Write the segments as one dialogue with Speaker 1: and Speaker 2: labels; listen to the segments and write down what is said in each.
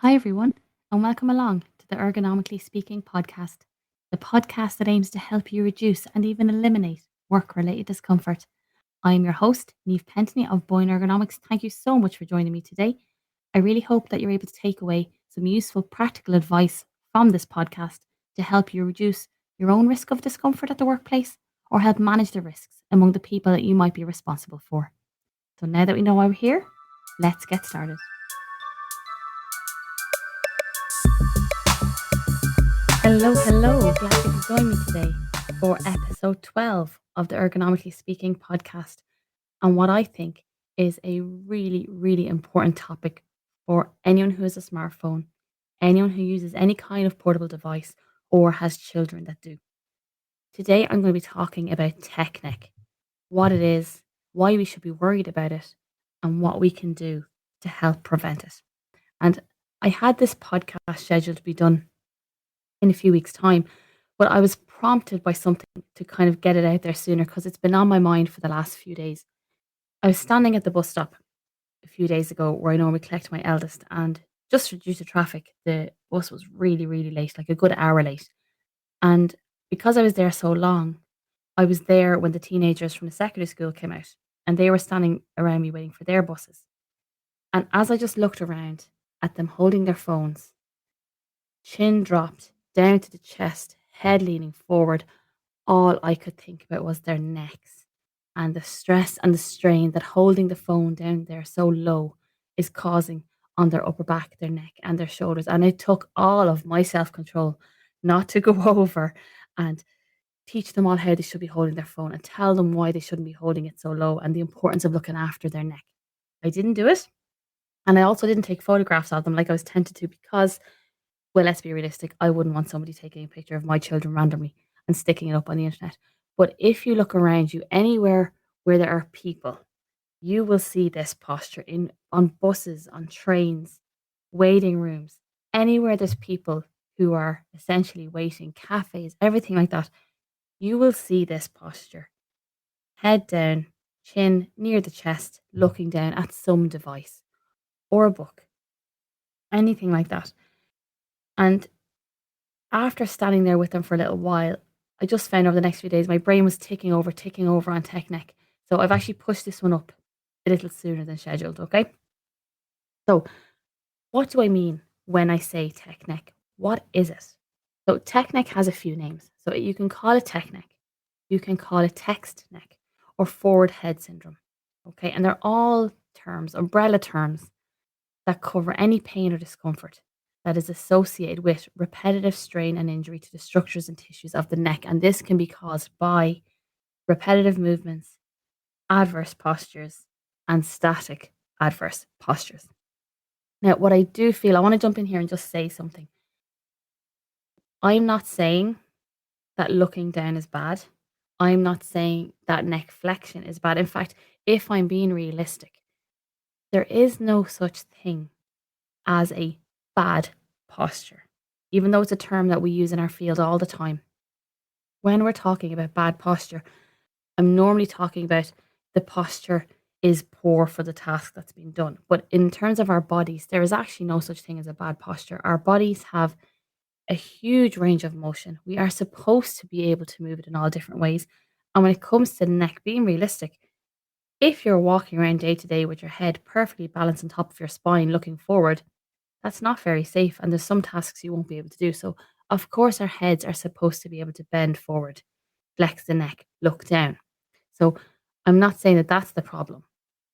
Speaker 1: Hi, everyone, and welcome along to the Ergonomically Speaking podcast, the podcast that aims to help you reduce and even eliminate work related discomfort. I'm your host, Neve Pentney of Boyne Ergonomics. Thank you so much for joining me today. I really hope that you're able to take away some useful practical advice from this podcast to help you reduce your own risk of discomfort at the workplace or help manage the risks among the people that you might be responsible for. So now that we know why we're here, let's get started. Hello, hello. Glad you could join me today for episode 12 of the Ergonomically Speaking podcast on what I think is a really, really important topic for anyone who has a smartphone, anyone who uses any kind of portable device, or has children that do. Today, I'm going to be talking about tech neck, what it is, why we should be worried about it, and what we can do to help prevent it. And I had this podcast scheduled to be done in a few weeks' time. But I was prompted by something to kind of get it out there sooner because it's been on my mind for the last few days. I was standing at the bus stop a few days ago where I normally collect my eldest, and just due to traffic, the bus was really, really late, like a good hour late. And because I was there so long, I was there when the teenagers from the secondary school came out and they were standing around me waiting for their buses. And as I just looked around at them holding their phones, chin dropped down to the chest, head leaning forward, all I could think about was their necks and the stress and the strain that holding the phone down there so low is causing on their upper back, their neck, and their shoulders. And it took all of my self control not to go over and teach them all how they should be holding their phone and tell them why they shouldn't be holding it so low and the importance of looking after their neck. I didn't do it. And I also didn't take photographs of them like I was tempted to because, well, let's be realistic. I wouldn't want somebody taking a picture of my children randomly and sticking it up on the internet. But if you look around you, anywhere where there are people, you will see this posture in on buses, on trains, waiting rooms, anywhere there's people who are essentially waiting, cafes, everything like that. You will see this posture. Head down, chin near the chest, looking down at some device or a book, anything like that. And after standing there with them for a little while, I just found over the next few days my brain was ticking over on TechNeck. So I've actually pushed this one up a little sooner than scheduled. Okay. So what do I mean when I say TechNeck? What is it? So TechNeck has a few names. So you can call it TechNeck, you can call it text neck, or forward head syndrome. Okay. And they're all terms, umbrella terms that cover any pain or discomfort that is associated with repetitive strain and injury to the structures and tissues of the neck. And this can be caused by repetitive movements, adverse postures, and static adverse postures. Now, what I do feel, I want to jump in here and just say something. I'm not saying that looking down is bad. I'm not saying that neck flexion is bad. In fact, if I'm being realistic, there is no such thing as a bad posture, even though it's a term that we use in our field all the time. When we're talking about bad posture, I'm normally talking about the posture is poor for the task that's being done. But in terms of our bodies, there is actually no such thing as a bad posture. Our bodies have a huge range of motion. We are supposed to be able to move it in all different ways. And when it comes to the neck, being realistic, if you're walking around day to day with your head perfectly balanced on top of your spine looking forward, that's not very safe, and there's some tasks you won't be able to do. So, of course, our heads are supposed to be able to bend forward, flex the neck, look down. So, I'm not saying that that's the problem,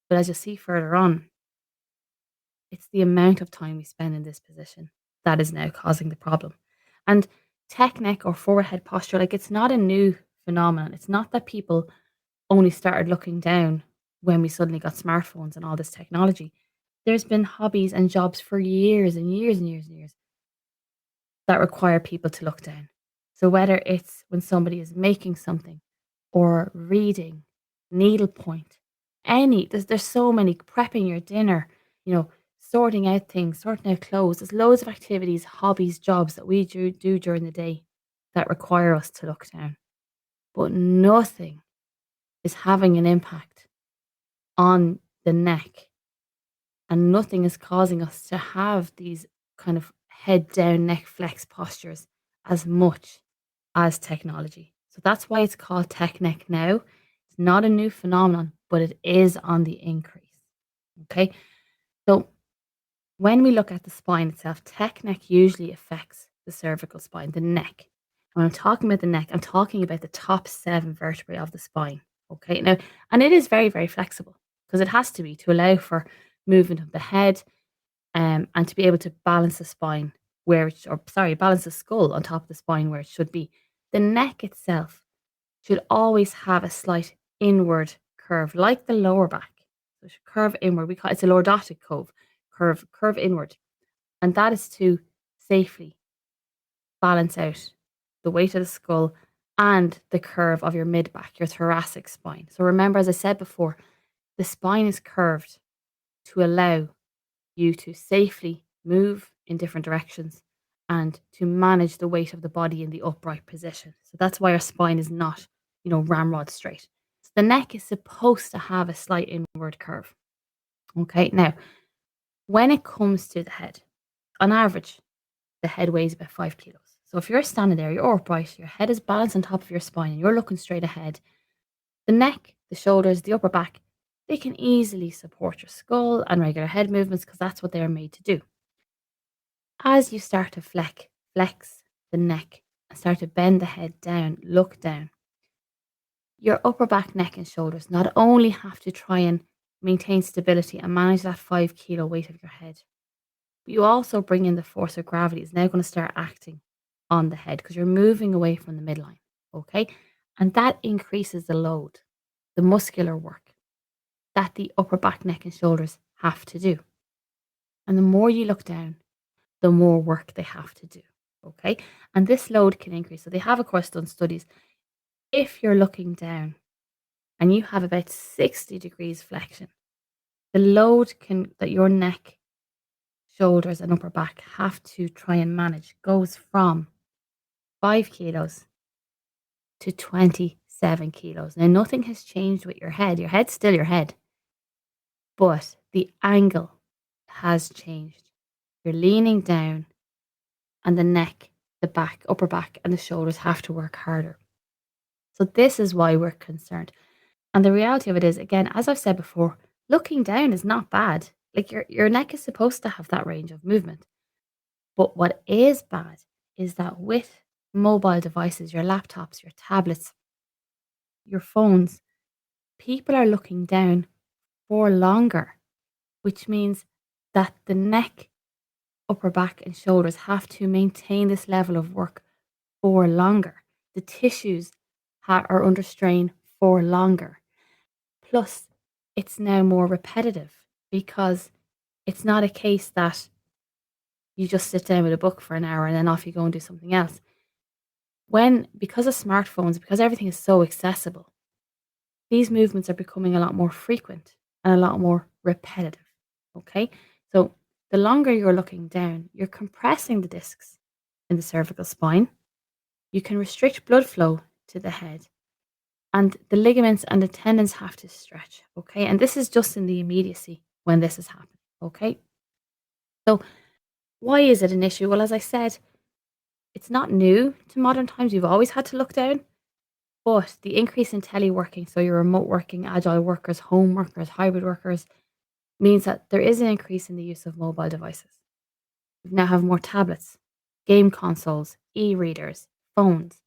Speaker 1: but as you'll see further on, it's the amount of time we spend in this position that is now causing the problem. And tech neck or forward head posture, like it's not a new phenomenon. It's not that people only started looking down when we suddenly got smartphones and all this technology. There's been hobbies and jobs for years and years and years and years that require people to look down. So whether it's when somebody is making something or reading, needlepoint, there's so many, prepping your dinner, sorting out things, sorting out clothes. There's loads of activities, hobbies, jobs that we do during the day that require us to look down. But nothing is having an impact on the neck, and nothing is causing us to have these kind of head down, neck flex postures as much as technology. So that's why it's called tech neck now. It's not a new phenomenon, but it is on the increase. Okay. So when we look at the spine itself, tech neck usually affects the cervical spine, the neck. When I'm talking about the neck, I'm talking about the top 7 vertebrae of the spine. Okay. Now, and it is very, very flexible because it has to be to allow for movement of the head, and to be able to balance the spine where it, or sorry, balance the skull on top of the spine where it should be. The neck itself should always have a slight inward curve, like the lower back. So it should curve inward. We call it's a lordotic curve inward, and that is to safely balance out the weight of the skull and the curve of your mid back, your thoracic spine. So remember, as I said before, the spine is curved to allow you to safely move in different directions and to manage the weight of the body in the upright position. So that's why our spine is not, ramrod straight. So the neck is supposed to have a slight inward curve. Okay, now when it comes to the head, on average, the head weighs about 5 kilos. So if you're standing there, you're upright, your head is balanced on top of your spine, and you're looking straight ahead, the neck, the shoulders, the upper back, they can easily support your skull and regular head movements because that's what they're made to do. As you start to flex the neck and start to bend the head down, look down, your upper back, neck, and shoulders not only have to try and maintain stability and manage that 5 kilo weight of your head, but you also bring in the force of gravity is now going to start acting on the head because you're moving away from the midline. Okay. And that increases the load, the muscular work that the upper back, neck, and shoulders have to do. And the more you look down, the more work they have to do. Okay. And this load can increase. So they have, of course, done studies. If you're looking down and you have about 60 degrees flexion, the load that your neck, shoulders, and upper back have to try and manage goes from 5 kilos to 27 kilos. Now, nothing has changed with your head. Your head's still your head, but the angle has changed. You're leaning down, and the neck, the back, upper back, and the shoulders have to work harder. So, this is why we're concerned. And the reality of it is, again, as I've said before, looking down is not bad. Like your neck is supposed to have that range of movement. But what is bad is that with mobile devices, your laptops, your tablets, your phones, people are looking down for longer, which means that the neck, upper back, and shoulders have to maintain this level of work for longer. The tissues are under strain for longer. Plus, it's now more repetitive because it's not a case that you just sit down with a book for an hour and then off you go and do something else. Because of smartphones, because everything is so accessible, these movements are becoming a lot more frequent and a lot more repetitive. Okay. So the longer you're looking down, you're compressing the discs in the cervical spine. You can restrict blood flow to the head, and the ligaments and the tendons have to stretch. Okay. And this is just in the immediacy when this is happening. Okay. So why is it an issue? Well, as I said, it's not new to modern times. You've always had to look down. But the increase in teleworking, so your remote working, agile workers, home workers, hybrid workers, means that there is an increase in the use of mobile devices. We now have more tablets, game consoles, e-readers, phones,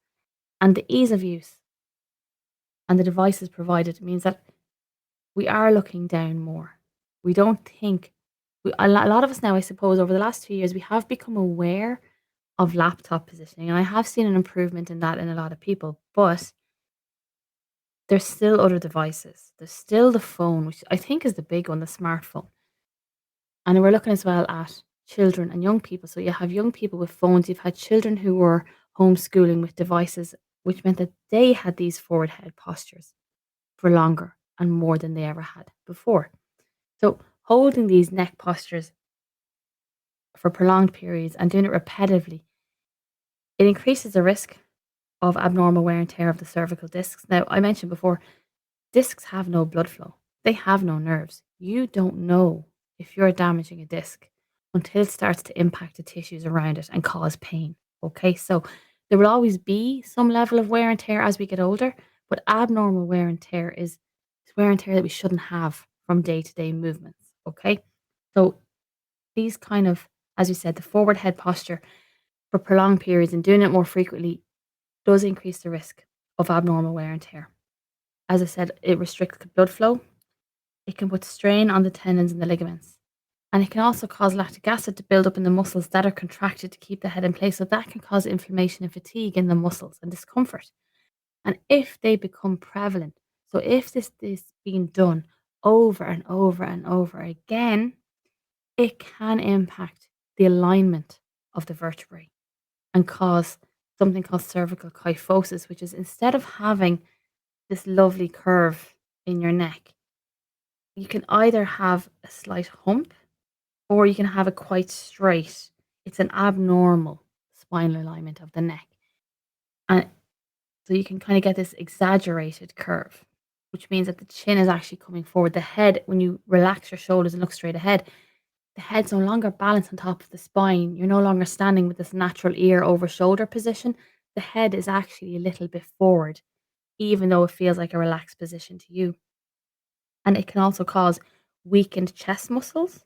Speaker 1: and the ease of use and the devices provided means that we are looking down more. We don't think, a lot of us now, I suppose, over the last 2 years, we have become aware of laptop positioning, and I have seen an improvement in that in a lot of people, but there's still other devices. There's still the phone, which I think is the big one, the smartphone. And we're looking as well at children and young people. So you have young people with phones, you've had children who were homeschooling with devices, which meant that they had these forward head postures for longer and more than they ever had before. So holding these neck postures for prolonged periods and doing it repetitively, it increases the risk of abnormal wear and tear of the cervical discs. Now, I mentioned before, discs have no blood flow. They have no nerves. You don't know if you're damaging a disc until it starts to impact the tissues around it and cause pain. Okay, so there will always be some level of wear and tear as we get older, but abnormal wear and tear is wear and tear that we shouldn't have from day to day movements. Okay, so these kind of, as you said, the forward head posture for prolonged periods and doing it more frequently does increase the risk of abnormal wear and tear. As I said, it restricts blood flow, it can put strain on the tendons and the ligaments. And it can also cause lactic acid to build up in the muscles that are contracted to keep the head in place. So that can cause inflammation and fatigue in the muscles and discomfort. And if they become prevalent, so if this is being done over and over and over again, it can impact the alignment of the vertebrae and cause something called cervical kyphosis, which is instead of having this lovely curve in your neck, you can either have a slight hump or you can have it quite straight. It's an abnormal spinal alignment of the neck. And so you can kind of get this exaggerated curve, which means that the chin is actually coming forward. The head, when you relax your shoulders and look straight ahead, the head's no longer balanced on top of the spine. You're no longer standing with this natural ear over shoulder position. The head is actually a little bit forward, even though it feels like a relaxed position to you. And it can also cause weakened chest muscles,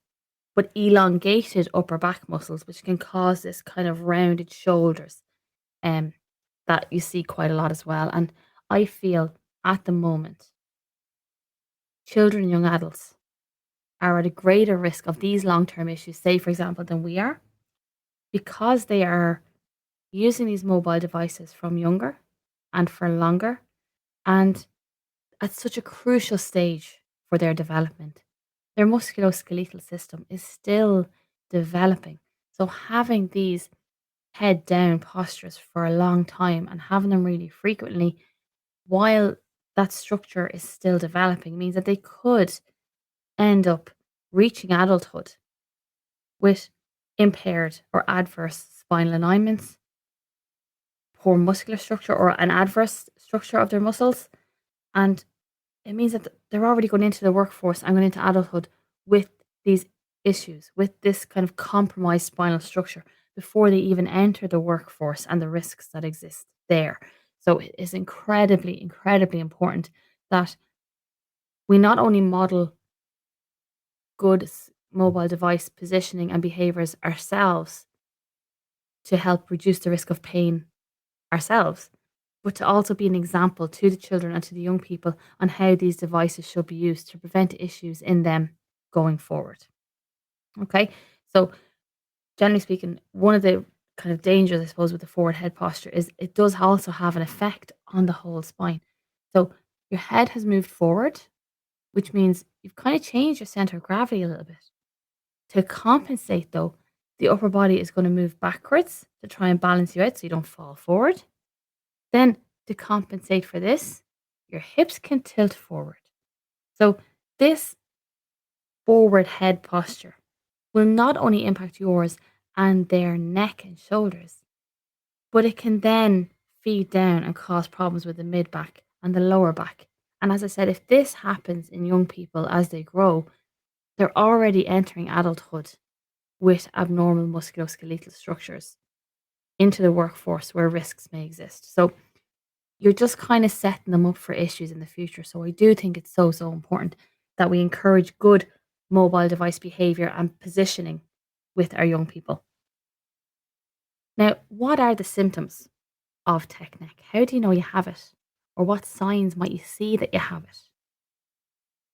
Speaker 1: but elongated upper back muscles, which can cause this kind of rounded shoulders um, that you see quite a lot as well. And I feel at the moment, children and young adults are at a greater risk of these long term issues, say, for example, than we are, because they are using these mobile devices from younger and for longer and at such a crucial stage for their development. Their musculoskeletal system is still developing. So having these head down postures for a long time and having them really frequently while that structure is still developing means that they could end up reaching adulthood with impaired or adverse spinal alignments, poor muscular structure, or an adverse structure of their muscles. And it means that they're already going into the workforce and going into adulthood with these issues, with this kind of compromised spinal structure before they even enter the workforce and the risks that exist there. So it is incredibly, incredibly important that we not only model good mobile device positioning and behaviors ourselves to help reduce the risk of pain ourselves, but to also be an example to the children and to the young people on how these devices should be used to prevent issues in them going forward. Okay, so generally speaking, one of the kind of dangers, I suppose, with the forward head posture is it does also have an effect on the whole spine. So your head has moved forward, which means you've kind of changed your center of gravity a little bit. To compensate, though, the upper body is going to move backwards to try and balance you out so you don't fall forward. Then, to compensate for this, your hips can tilt forward. So, this forward head posture will not only impact yours and their neck and shoulders, but it can then feed down and cause problems with the mid back and the lower back. And as I said, if this happens in young people as they grow, they're already entering adulthood with abnormal musculoskeletal structures into the workforce where risks may exist. So you're just kind of setting them up for issues in the future. So I do think it's so, so important that we encourage good mobile device behavior and positioning with our young people. Now, what are the symptoms of tech neck? How do you know you have it? Or what signs might you see that you have it?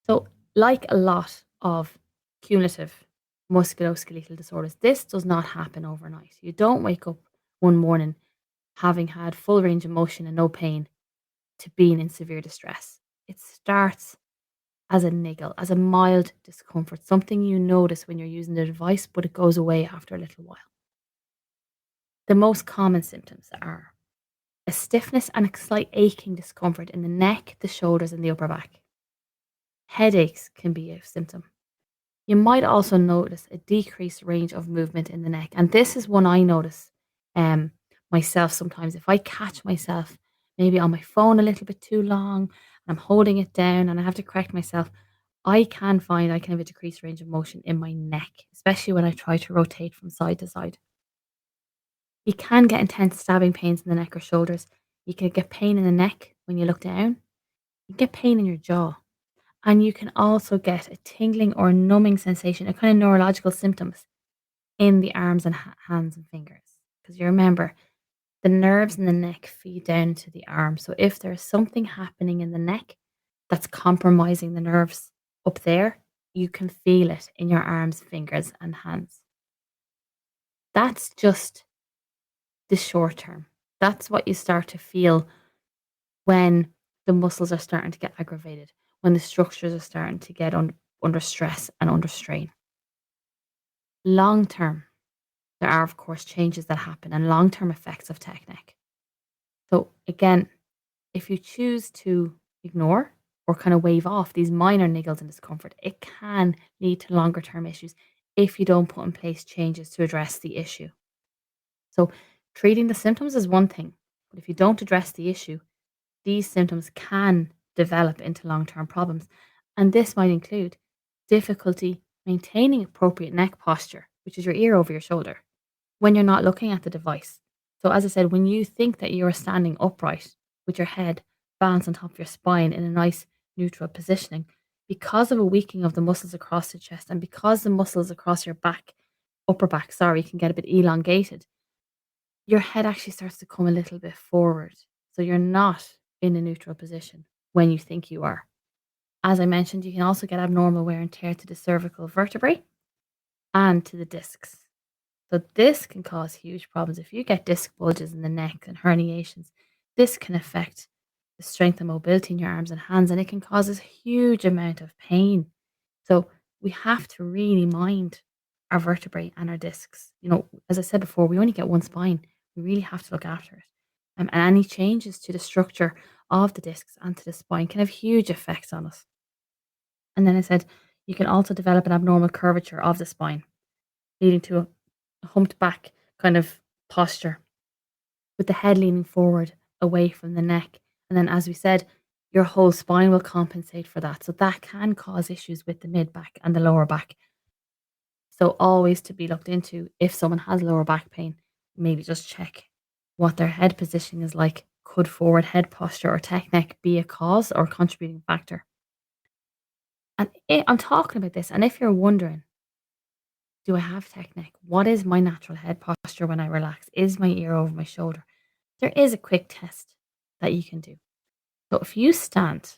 Speaker 1: So, like a lot of cumulative musculoskeletal disorders, this does not happen overnight. You don't wake up one morning having had full range of motion and no pain to being in severe distress. It starts as a niggle, as a mild discomfort, something you notice when you're using the device, but it goes away after a little while. The most common symptoms are a stiffness and a slight aching discomfort in the neck, the shoulders, and the upper back. Headaches can be a symptom. You might also notice a decreased range of movement in the neck. And this is one I notice um, myself sometimes. If I catch myself maybe on my phone a little bit too long and I'm holding it down and I have to correct myself, I can find I can have a decreased range of motion in my neck, especially when I try to rotate from side to side. You can get intense stabbing pains in the neck or shoulders. You can get pain in the neck when you look down. You get pain in your jaw. And you can also get a tingling or numbing sensation, a kind of neurological symptoms in the arms and hands and fingers. Because you remember, the nerves in the neck feed down to the arm. So if there's something happening in the neck that's compromising the nerves up there, you can feel it in your arms, fingers, and hands. That's just the short term. That's what you start to feel when the muscles are starting to get aggravated, when the structures are starting to get under stress and under strain. Long term, there are, of course, changes that happen and long term effects of technique. So, again, if you choose to ignore or kind of wave off these minor niggles and discomfort, it can lead to longer term issues if you don't put in place changes to address the issue. So, treating the symptoms is one thing, but if you don't address the issue, these symptoms can develop into long term problems. And this might include difficulty maintaining appropriate neck posture, which is your ear over your shoulder, when you're not looking at the device. So, as I said, when you think that you're standing upright with your head balanced on top of your spine in a nice neutral positioning, because of a weakening of the muscles across the chest and because the muscles across your back, upper back, sorry, can get a bit elongated, your head actually starts to come a little bit forward. So you're not in a neutral position when you think you are. As I mentioned, you can also get abnormal wear and tear to the cervical vertebrae and to the discs. So this can cause huge problems. If you get disc bulges in the neck and herniations, this can affect the strength and mobility in your arms and hands, and it can cause a huge amount of pain. So we have to really mind our vertebrae and our discs. You know, as I said before, we only get one spine. We really have to look after it. And any changes to the structure of the discs and to the spine can have huge effects on us. And then I said, you can also develop an abnormal curvature of the spine, leading to a humped back kind of posture with the head leaning forward away from the neck. And then, as we said, your whole spine will compensate for that. So that can cause issues with the mid back and the lower back. So always to be looked into if someone has lower back pain, maybe just check what their head positioning is like. Could forward head posture or technique be a cause or contributing factor? And I'm talking about this, and if you're wondering, do I have technique? What is my natural head posture when I relax? Is my ear over my shoulder? There is a quick test that you can do. So if you stand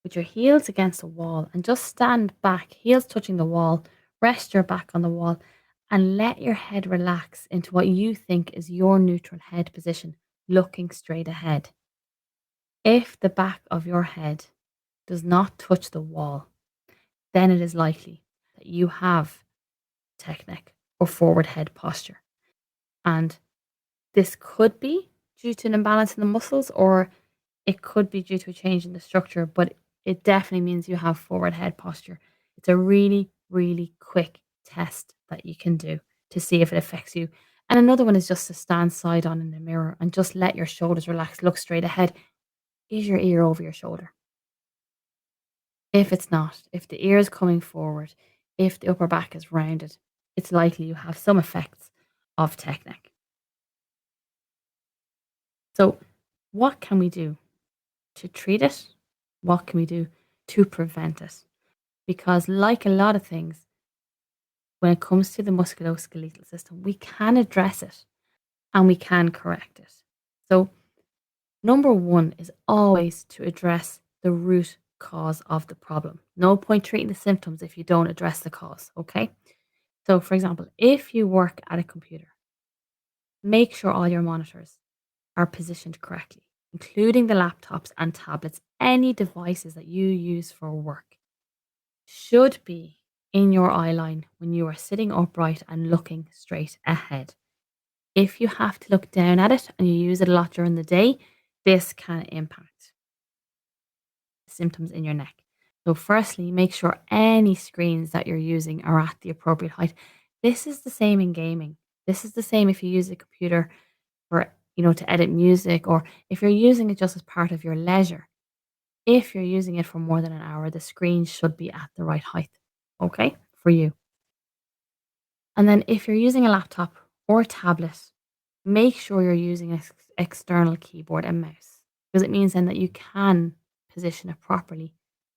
Speaker 1: with your heels against a wall and just stand back, heels touching the wall, rest your back on the wall, and let your head relax into what you think is your neutral head position, looking straight ahead. If the back of your head does not touch the wall, then it is likely that you have technique or forward head posture. And this could be due to an imbalance in the muscles, or it could be due to a change in the structure, but it definitely means you have forward head posture. It's a really, really quick test that you can do to see if it affects you. And another one is just to stand side on in the mirror and just let your shoulders relax, look straight ahead. Is your ear over your shoulder? If it's not, if the ear is coming forward, if the upper back is rounded, it's likely you have some effects of technique. So, what can we do to treat it? What can we do to prevent it? Because, like a lot of things, when it comes to the musculoskeletal system, we can address it and we can correct it. So, number one is always to address the root cause of the problem. No point treating the symptoms if you don't address the cause, okay? So, for example, if you work at a computer, make sure all your monitors are positioned correctly, including the laptops and tablets. Any devices that you use for work should be in your eye line when you are sitting upright and looking straight ahead. If you have to look down at it and you use it a lot during the day, this can impact symptoms in your neck. So, firstly, make sure any screens that you're using are at the appropriate height. This is the same in gaming. This is the same if you use a computer for, to edit music, or if you're using it just as part of your leisure. If you're using it for more than an hour, the screen should be at the right height, okay, for you. And then if you're using a laptop or a tablet, make sure you're using an external keyboard and mouse because it means then that you can position it properly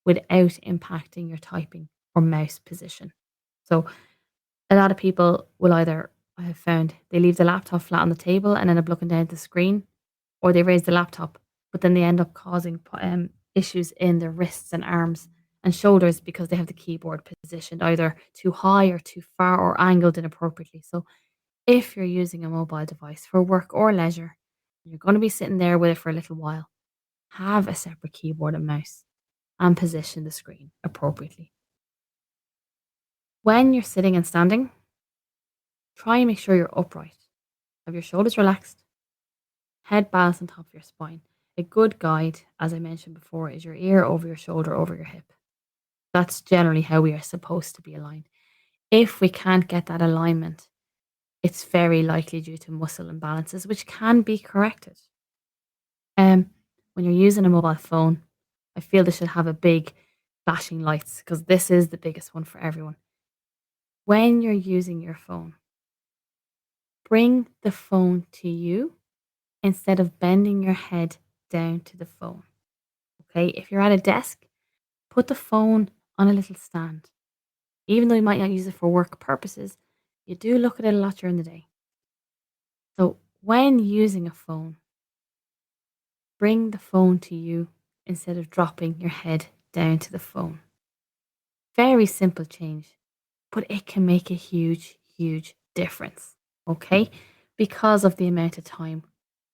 Speaker 1: without impacting your typing or mouse position. So a lot of people will either, I have found, they leave the laptop flat on the table and end up looking down at the screen, or they raise the laptop, but then they end up causing issues in their wrists and arms and shoulders because they have the keyboard positioned either too high or too far or angled inappropriately. So if you're using a mobile device for work or leisure, you're going to be sitting there with it for a little while, have a separate keyboard and mouse and position the screen appropriately. When you're sitting and standing, try and make sure you're upright. Have your shoulders relaxed, head balanced on top of your spine. A good guide, as I mentioned before, is your ear over your shoulder, over your hip. That's generally how we are supposed to be aligned. If we can't get that alignment, it's very likely due to muscle imbalances, which can be corrected. Um, when you're using a mobile phone, I feel they should have a big flashing lights because this is the biggest one for everyone. When you're using your phone, bring the phone to you instead of bending your head down to the phone. Okay, if you're at a desk, put the phone on a little stand. Even though you might not use it for work purposes, you do look at it a lot during the day. So when using a phone, bring the phone to you instead of dropping your head down to the phone. Very simple change, but it can make a huge, huge difference. Okay, because of the amount of time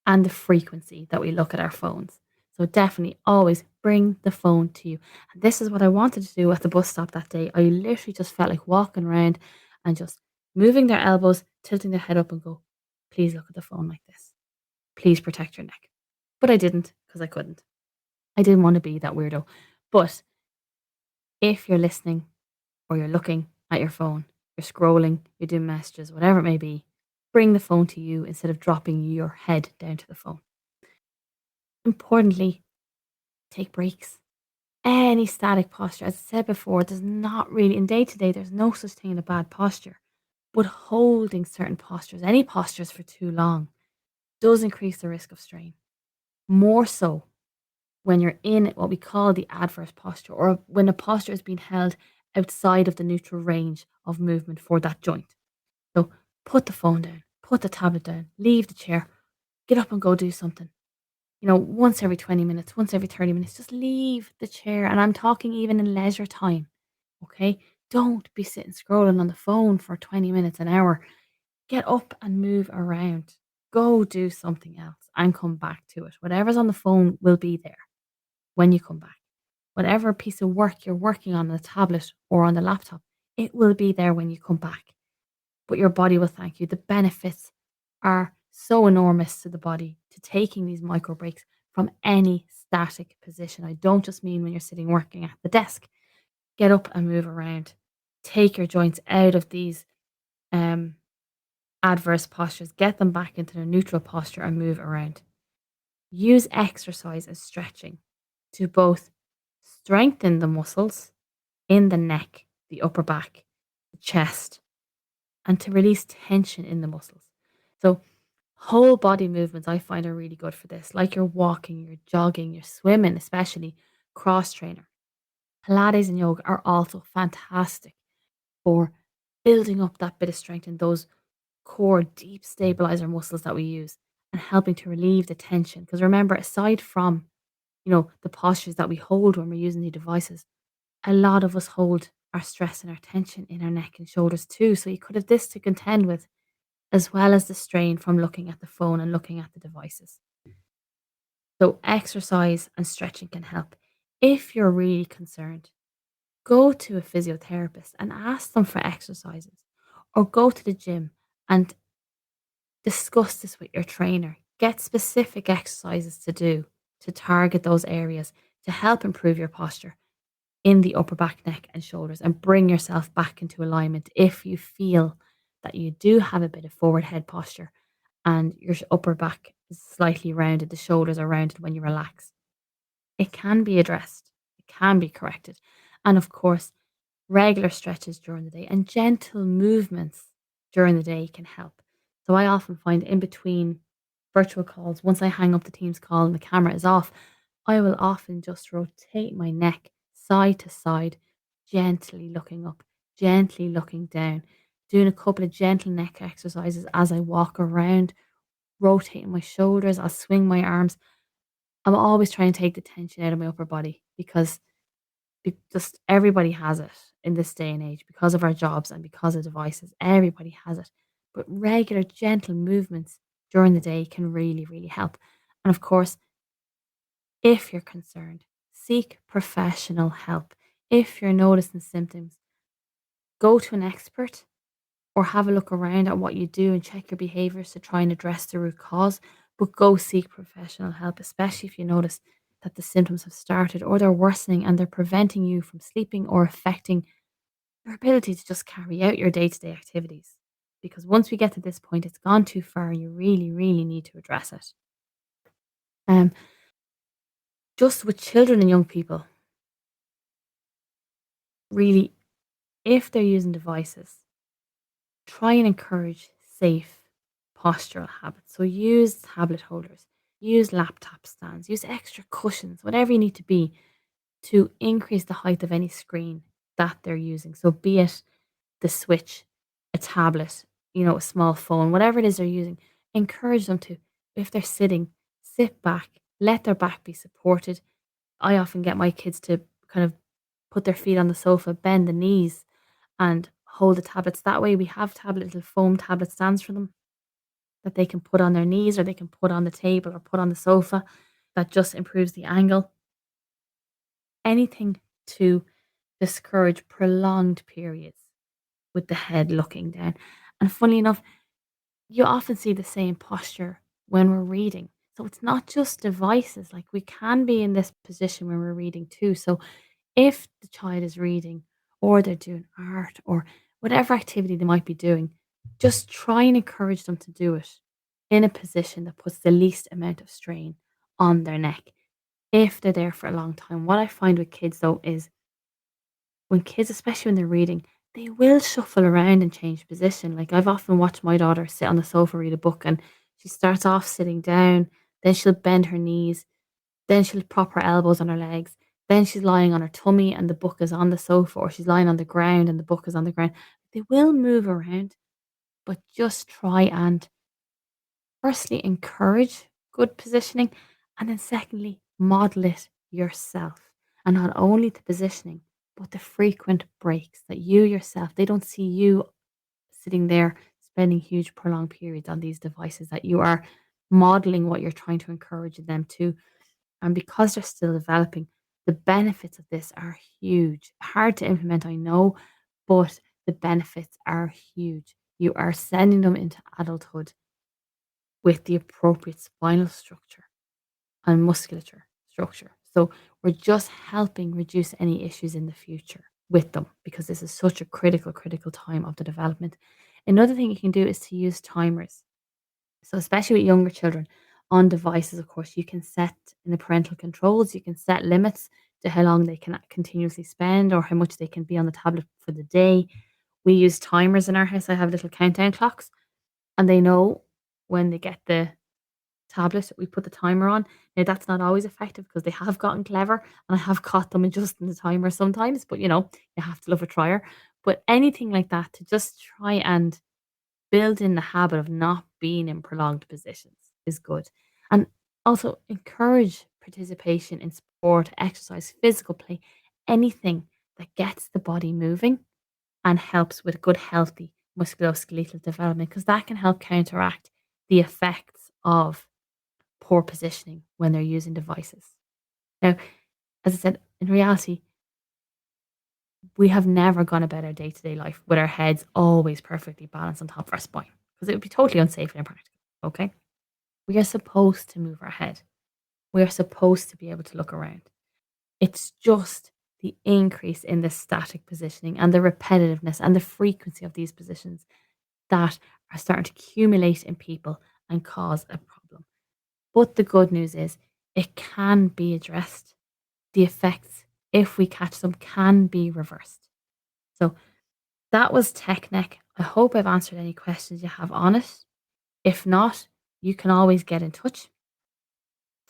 Speaker 1: and the frequency that we look at our phones. So definitely always bring the phone to you. And this is what I wanted to do at the bus stop that day. I literally just felt like walking around and just moving their elbows, tilting their head up and go, please look at the phone like this. Please protect your neck. But I didn't because I couldn't. I didn't want to be that weirdo. But if you're listening or you're looking at your phone, you're scrolling, you're doing messages, whatever it may be, bring the phone to you instead of dropping your head down to the phone. Importantly, take breaks. Any static posture, as I said before, there's not really, in day to day, there's no such thing as a bad posture. But holding certain postures, any postures for too long, does increase the risk of strain. More so when you're in what we call the adverse posture, or when the posture is being held outside of the neutral range of movement for that joint. So put the phone down, put the tablet down, leave the chair, get up and go do something. Once every 20 minutes, once every 30 minutes, just leave the chair. And I'm talking even in leisure time. Okay. Don't be sitting scrolling on the phone for 20 minutes, an hour. Get up and move around. Go do something else and come back to it. Whatever's on the phone will be there when you come back. Whatever piece of work you're working on the tablet or on the laptop, it will be there when you come back. But your body will thank you. The benefits are so enormous to the body to taking these micro breaks from any static position. I don't just mean when you're sitting working at the desk. Get up and move around. Take your joints out of these um, adverse postures. Get them back into their neutral posture and move around. Use exercise and stretching to both strengthen the muscles in the neck, the upper back, the chest, and to release tension in the muscles. So, whole body movements I find are really good for this, like you're walking, you're jogging, you're swimming, especially cross trainer. Pilates and yoga are also fantastic for building up that bit of strength in those core deep stabilizer muscles that we use and helping to relieve the tension. Because remember, aside from the postures that we hold when we're using the devices, a lot of us hold our stress and our tension in our neck and shoulders too. So you could have this to contend with, as well as the strain from looking at the phone and looking at the devices. So exercise and stretching can help. If you're really concerned, go to a physiotherapist and ask them for exercises, or go to the gym and discuss this with your trainer. Get specific exercises to do to target those areas to help improve your posture in the upper back, neck, and shoulders, and bring yourself back into alignment if you feel that you do have a bit of forward head posture and your upper back is slightly rounded, the shoulders are rounded when you relax. It can be addressed, it can be corrected. And of course, regular stretches during the day and gentle movements during the day can help. So I often find in between virtual calls, once I hang up the Teams call and the camera is off, I will often just rotate my neck side to side, gently looking up, gently looking down, doing a couple of gentle neck exercises as I walk around, rotating my shoulders. I'll swing my arms. I'm always trying to take the tension out of my upper body because just everybody has it in this day and age because of our jobs and because of devices. Everybody has it. But regular, gentle movements during the day can really, really help. And of course, if you're concerned, seek professional help. If you're noticing symptoms, go to an expert or have a look around at what you do and check your behaviors to try and address the root cause. But go seek professional help, especially if you notice that the symptoms have started or they're worsening and they're preventing you from sleeping or affecting your ability to just carry out your day to day activities. Because once we get to this point, it's gone too far and you really, really need to address it. Um, just with children and young people, really, if they're using devices, try and encourage safe postural habits. So use tablet holders, use laptop stands, use extra cushions, whatever you need to be to increase the height of any screen that they're using. So be it the switch, a tablet, a small phone, whatever it is they're using, encourage them to, if they're sitting, sit back, let their back be supported. I often get my kids to kind of put their feet on the sofa, bend the knees, and hold the tablets. That way, we have little foam tablet stands for them that they can put on their knees or they can put on the table or put on the sofa. That just improves the angle. Anything to discourage prolonged periods with the head looking down. And funny enough, you often see the same posture when we're reading. So it's not just devices, like we can be in this position when we're reading too. So if the child is reading or they're doing art or whatever activity they might be doing, just try and encourage them to do it in a position that puts the least amount of strain on their neck if they're there for a long time. What I find with kids though is when kids, especially when they're reading, they will shuffle around and change position. Like I've often watched my daughter sit on the sofa, read a book, and she starts off sitting down, then she'll bend her knees, then she'll prop her elbows on her legs, then she's lying on her tummy and the book is on the sofa, or she's lying on the ground and the book is on the ground. They will move around, but just try and firstly encourage good positioning, and then secondly, model it yourself. And not only the positioning, but the frequent breaks that you yourself, they don't see you sitting there spending huge prolonged periods on these devices, that you are modeling what you're trying to encourage them to. And because they're still developing, the benefits of this are huge. Hard to implement, I know, but the benefits are huge. You are sending them into adulthood with the appropriate spinal structure and musculature structure. So we're just helping reduce any issues in the future with them because this is such a critical time of the development. Another thing you can do is to use timers. So especially with younger children on devices, of course, you can set in the parental controls, you can set limits to how long they can continuously spend or how much they can be on the tablet for the day. We use timers in our house. I have little countdown clocks and they know when they get the tablet, we put the timer on. Now that's not always effective because they have gotten clever and I have caught them adjusting the timer sometimes, but you have to love a trier. But anything like that to just try and build in the habit of not being in prolonged positions is good. And also encourage participation in sport, exercise, physical play, anything that gets the body moving and helps with good, healthy musculoskeletal development because that can help counteract the effects of poor positioning when they're using devices. Now, as I said, in reality, we have never gone about our day to day life with our heads always perfectly balanced on top of our spine because it would be totally unsafe and impractical. Okay. We are supposed to move our head, we are supposed to be able to look around. It's just the increase in the static positioning and the repetitiveness and the frequency of these positions that are starting to accumulate in people and cause a problem. But the good news is it can be addressed the effects, if we catch them, can be reversed. So that was TechNeck. I hope I've answered any questions you have on it. If not, you can always get in touch.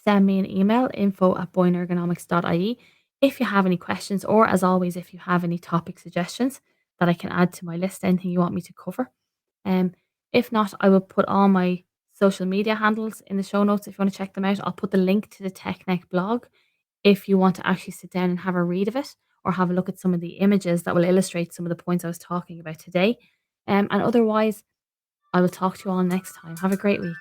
Speaker 1: Send me an email, info@boynergonomics.ie, if you have any questions, or as always, if you have any topic suggestions that I can add to my list, anything you want me to cover. Um, if not, I will put all my social media handles in the show notes if you want to check them out. I'll put the link to the TechNeck blog if you want to actually sit down and have a read of it or have a look at some of the images that will illustrate some of the points I was talking about today. And otherwise, I will talk to you all next time. Have a great week.